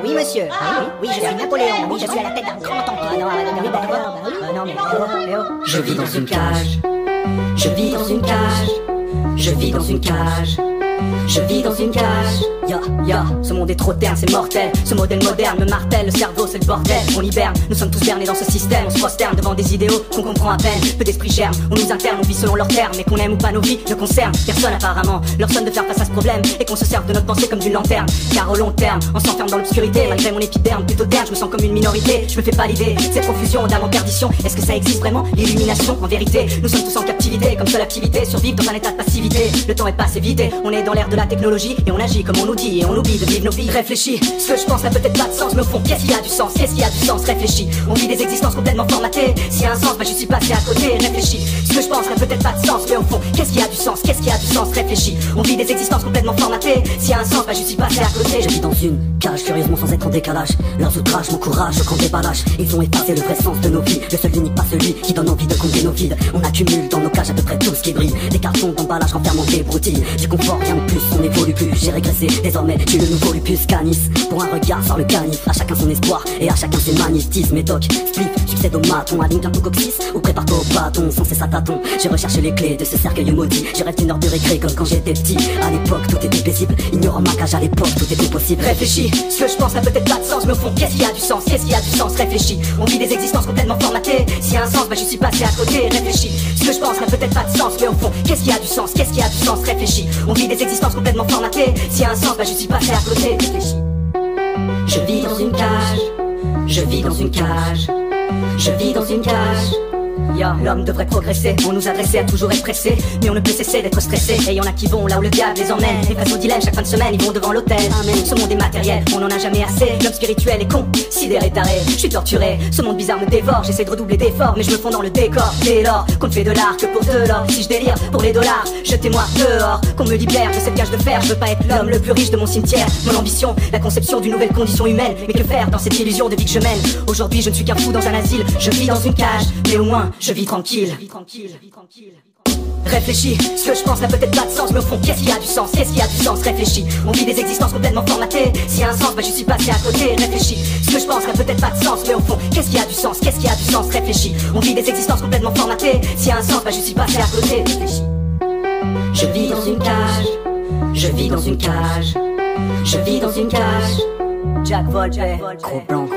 Oui monsieur, oui, je suis Napoléon, oui, je suis à la tête d'un grand empire. Ah non, non, mais Je vis dans une cage, je vis dans une cage, je vis dans une cage, je vis dans une cage. Ce monde est trop terne, c'est mortel. Ce modèle moderne me martèle, le cerveau c'est le bordel. On hiberne, nous sommes tous bernés dans ce système. On se prosterne devant des idéaux qu'on comprend à peine. Peu d'esprit germe, on nous interne, on vit selon leurs termes. Et qu'on aime ou pas nos vies ne concerne personne apparemment. Leur sonne de faire face à ce problème et qu'on se serve de notre pensée comme d'une lanterne. Car au long terme, on s'enferme dans l'obscurité. Malgré mon épiderme plutôt terne, je me sens comme une minorité. Je me fais pas l'idée, cette confusion d'âme en perdition. Est-ce que ça existe vraiment, l'illumination? En vérité, nous sommes tous en captivité, comme seule activité, survivre dans un état de passivité. Le temps est passé vite, on est dans l'ère de la technologie. Et on agit comme on nous dit, et on oublie de vivre nos vies. Réfléchis, ce que je pense n'a peut-être pas de sens, mais au fond, qu'est-ce qui a du sens? Qu'est-ce qui a du sens? Réfléchis, on vit des existences complètement formatées. S'il y a un sens, bah je suis passé à côté. Réfléchis, ce que je pense n'a peut-être pas de sens, mais au fond, qu'est-ce qui a du sens? Qu'est-ce qui a du sens? Réfléchis, on vit des existences complètement formatées. S'il y a un sens, bah je suis passé à côté. Je vis dans une cage, curieusement sans être en décalage. Leurs outrages m'encouragent au camp des ballages. Ils ont effacé le vrai sens de nos vies. Le seul unique, pas celui qui donne envie de combler nos vides. On accumule dans nos cages à peu près tout ce qui brille. Des cartons d'emballage renfermant des broutilles. Du confort, rien de plus, on n'évolue plus. J'ai régressé, désormais, je suis le nouveau lupus canis. Pour un regard sort le canif, à chacun son espoir et à chacun ses magnétismes. Et toc, spliff, succède au maton, aligne bientôt coccyx ou prépare-toi au bâton, sans cesse à tâton. J'ai recherché les clés de ce cercueil maudit. Je rêve d'une heure de récré comme quand j'étais petit. À l'époque tout était paisible, ignorant ma cage à l'époque tout était possible. Réfléchis, ce que je pense n'a peut-être pas de sens, mais au fond qu'est-ce qui a du sens? Qu'est-ce qui a du sens? Réfléchis, on vit des existences complètement formatées. S'il y a un sens, bah je suis passé à côté. Réfléchis, ce que je pense n'a peut-être pas de sens, mais au fond qu'est-ce qui a du sens? Qu'est-ce qui a du sens? Réfléchis, on vit des existences complètement formatées. S'il y a un sens, bah je suis passé à côté. Réfléchis. Je vis dans une cage, je vis dans une cage, je vis dans une cage. L'homme devrait progresser, on nous adressait à toujours être pressé. Mais on ne peut cesser d'être stressé. Et y'en a qui vont là où le diable les emmène. Et face au dilemme, chaque fin de semaine, ils vont devant l'hôtel. Ce monde est matériel, on n'en a jamais assez. L'homme spirituel est considéré taré. Je suis torturé, ce monde bizarre me dévore. J'essaie de redoubler d'efforts, mais je me fonds dans le décor. Dès lors qu'on ne fait de l'art que pour de l'or. Si je délire pour les dollars, jetez-moi dehors. Qu'on me libère de cette cage de fer. Je veux pas être l'homme le plus riche de mon cimetière. Mon ambition, la conception d'une nouvelle condition humaine. Mais que faire dans cette illusion de vie que je mène? Aujourd'hui, je ne suis qu'un fou dans un asile. Je vis dans une cage, mais au moins, je vis tranquille. Réfléchis, ce que je pense n'a peut-être pas de sens, mais au fond qu'est-ce qui a du sens? Qu'est-ce qui a du sens? Réfléchis, on vit des existences complètement formatées. S'il y a un sens, bah je suis passé à côté. Réfléchis, ce que je pense n'a peut-être pas de sens, mais au fond qu'est-ce qui a du sens? Qu'est-ce qui a du sens? Réfléchis, on vit des existences complètement formatées. S'il y a un sens, bah je suis passé à côté. Réfléchis. Je vis dans une cage, je vis dans une cage, je vis dans une cage. Jack Volpe, Gros blanc.